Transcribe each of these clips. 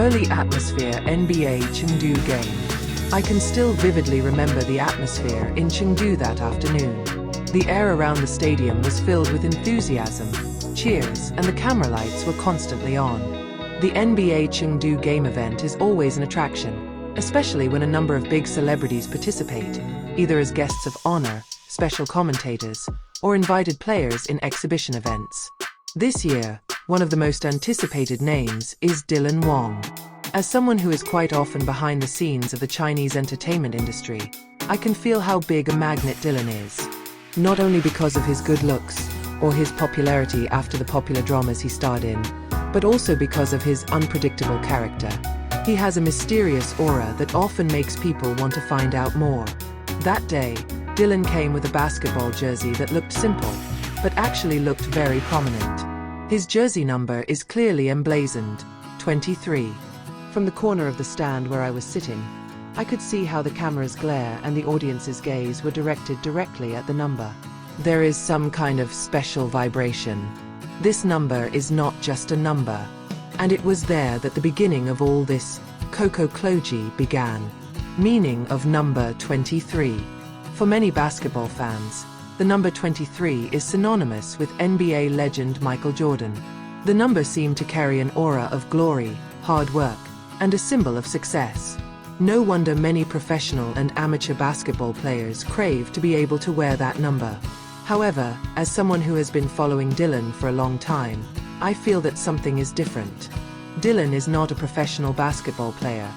Early atmosphere NBA Chengdu Game. I can still vividly remember the atmosphere in Chengdu that afternoon. The air around the stadium was filled with enthusiasm, cheers, and the camera lights were constantly on. The NBA Chengdu Game event is always an attraction, especially when a number of big celebrities participate, either as guests of honor, special commentators, or invited players in exhibition events. This year, one of the most anticipated names is Dylan Wang. As someone who is quite often behind the scenes of the Chinese entertainment industry, I can feel how big a magnet Dylan is. Not only because of his good looks, or his popularity after the popular dramas he starred in, but also because of his unpredictable character. He has a mysterious aura that often makes people want to find out more. That day, Dylan came with a basketball jersey that looked simple, but actually looked very prominent. His jersey number is clearly emblazoned, 23. From the corner of the stand where I was sitting, I could see how the camera's glare and the audience's gaze were directed directly at the number. There is some kind of special vibration. This number is not just a number. And it was there that the beginning of all this Kokokloji began. Meaning of number 23. For many basketball fans, the number 23 is synonymous with NBA legend Michael Jordan. The number seemed to carry an aura of glory, hard work, and a symbol of success. No wonder many professional and amateur basketball players crave to be able to wear that number. However, as someone who has been following Dylan for a long time, I feel that something is different. Dylan is not a professional basketball player,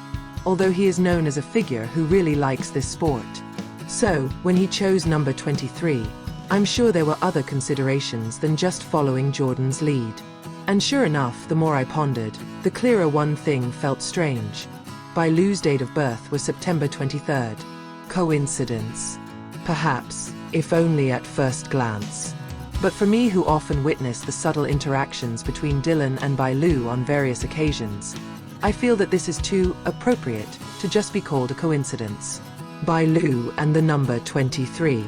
although he is known as a figure who really likes this sport. So, when he chose number 23, I'm sure there were other considerations than just following Jordan's lead. And sure enough, the more I pondered, the clearer one thing felt strange. Bai Lu's date of birth was September 23rd. Coincidence? Perhaps, if only at first glance. But for me, who often witness the subtle interactions between Dylan and Bai Lu on various occasions, I feel that this is too appropriate to just be called a coincidence. Bai Lu and the number 23.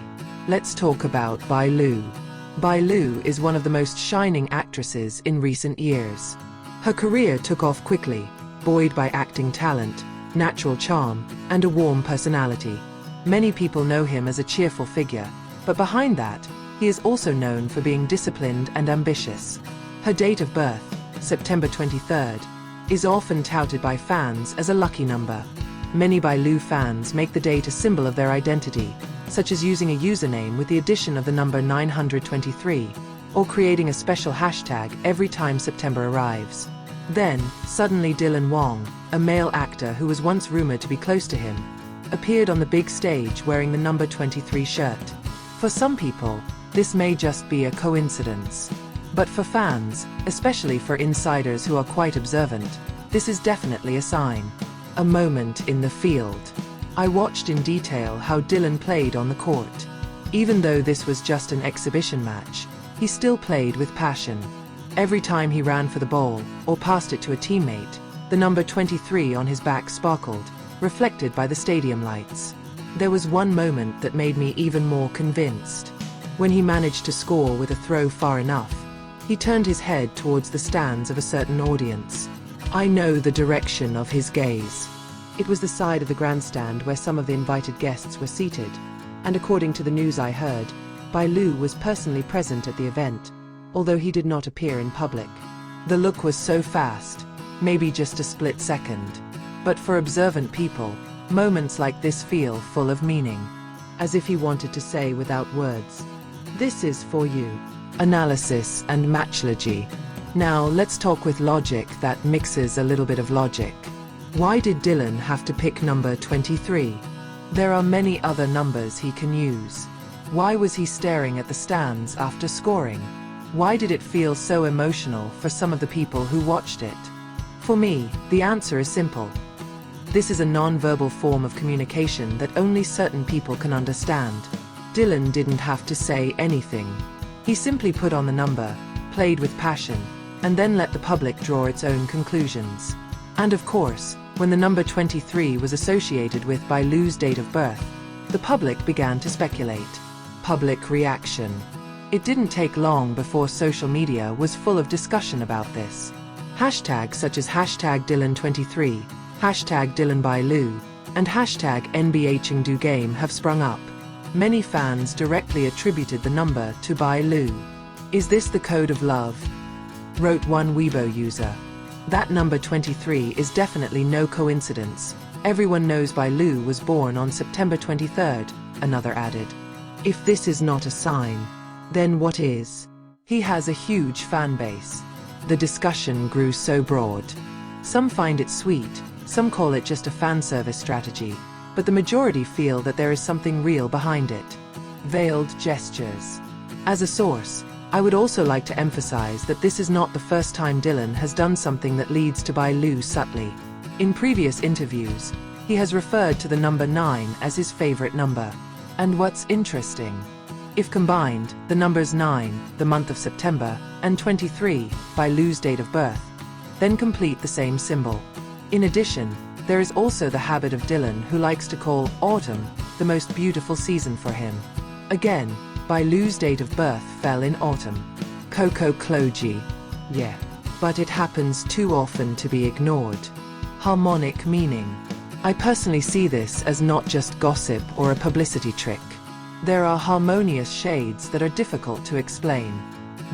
Let's talk about Bai Lu. Bai Lu is one of the most shining actresses in recent years. Her career took off quickly, buoyed by acting talent, natural charm, and a warm personality. Many people know him as a cheerful figure, but behind that, he is also known for being disciplined and ambitious. Her date of birth, September 23rd, is often touted by fans as a lucky number. Many Bai Lu fans make the date a symbol of their identity, such as using a username with the addition of the number 923, or creating a special hashtag every time September arrives. Then, suddenly Dylan Wang, a male actor who was once rumored to be close to him, appeared on the big stage wearing the number 23 shirt. For some people, this may just be a coincidence. But for fans, especially for insiders who are quite observant, this is definitely a sign. A moment in the field. I watched in detail how Dylan played on the court. Even though this was just an exhibition match, he still played with passion. Every time he ran for the ball, or passed it to a teammate, the number 23 on his back sparkled, reflected by the stadium lights. There was one moment that made me even more convinced. When he managed to score with a throw far enough, he turned his head towards the stands of a certain audience. I know the direction of his gaze. It was the side of the grandstand where some of the invited guests were seated, and according to the news I heard, Bai Lu was personally present at the event, although he did not appear in public. The look was so fast, maybe just a split second. But for observant people, moments like this feel full of meaning, as if he wanted to say without words, "This is for you." Analysis and matchology. Now let's talk with logic that mixes a little bit of logic. Why did Dylan have to pick number 23? There are many other numbers he can use. Why was he staring at the stands after scoring? Why did it feel so emotional for some of the people who watched it? For me, the answer is simple. This is a non-verbal form of communication that only certain people can understand. Dylan didn't have to say anything. He simply put on the number, played with passion, and then let the public draw its own conclusions. And of course, when the number 23 was associated with Bai Lu's date of birth, the public began to speculate. Public reaction. It didn't take long before social media was full of discussion about this. Hashtags such as hashtag Dylan23, hashtag Dylan Bai Lu, and hashtag NBA Chengdu Game have sprung up. Many fans directly attributed the number to Bai Lu. Is this the code of love? Wrote one Weibo user. That number 23 is definitely no coincidence. Everyone knows Bai Lu was born on September 23rd, another added. If this is not a sign, then what is? He has a huge fan base. The discussion grew so broad. Some find it sweet, some call it just a fan service strategy, but the majority feel that there is something real behind it. Veiled gestures. As a source, I would also like to emphasize that this is not the first time Dylan has done something that leads to Bai Lu subtly. In previous interviews, he has referred to the number 9 as his favorite number. And what's interesting? If combined, the numbers 9, the month of September, and 23, Bai Lu's date of birth, then complete the same symbol. In addition, there is also the habit of Dylan who likes to call autumn the most beautiful season for him. Again, Bai Lu's date of birth fell in autumn. Coco Cloji. Yeah. But it happens too often to be ignored. Harmonic meaning. I personally see this as not just gossip or a publicity trick. There are harmonious shades that are difficult to explain.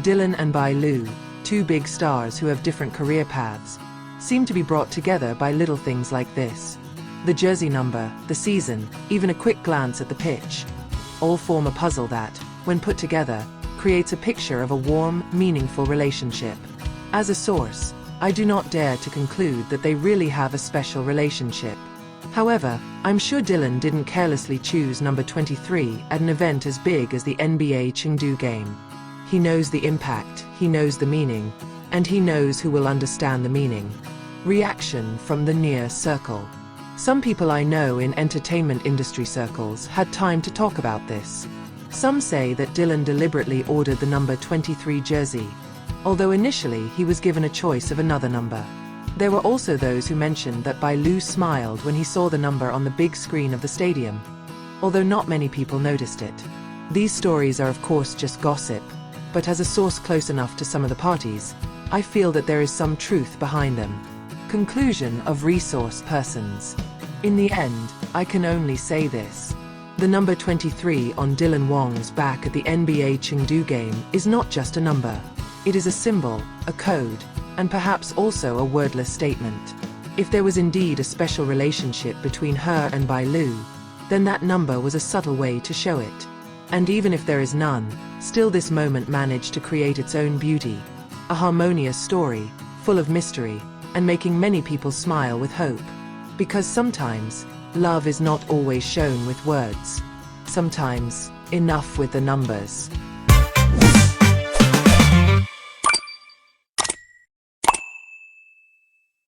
Dylan and Bai Lu, two big stars who have different career paths, seem to be brought together by little things like this. The jersey number, the season, even a quick glance at the pitch, all form a puzzle that, when put together, creates a picture of a warm, meaningful relationship. As a source, I do not dare to conclude that they really have a special relationship. However, I'm sure Dylan didn't carelessly choose number 23 at an event as big as the NBA Chengdu Game. He knows the impact, he knows the meaning, and he knows who will understand the meaning. Reaction from the near circle. Some people I know in entertainment industry circles had time to talk about this. Some say that Dylan deliberately ordered the number 23 jersey, although initially he was given a choice of another number. There were also those who mentioned that Bai Lu smiled when he saw the number on the big screen of the stadium, although not many people noticed it. These stories are of course just gossip, but as a source close enough to some of the parties, I feel that there is some truth behind them. Conclusion of resource persons. In the end, I can only say this. The number 23 on Dylan Wang's back at the NBA Chengdu Game is not just a number. It is a symbol, a code, and perhaps also a wordless statement. If there was indeed a special relationship between her and Bai Lu, then that number was a subtle way to show it. And even if there is none, still this moment managed to create its own beauty. A harmonious story, full of mystery, and making many people smile with hope. Because sometimes, love is not always shown with words. Sometimes, enough with the numbers.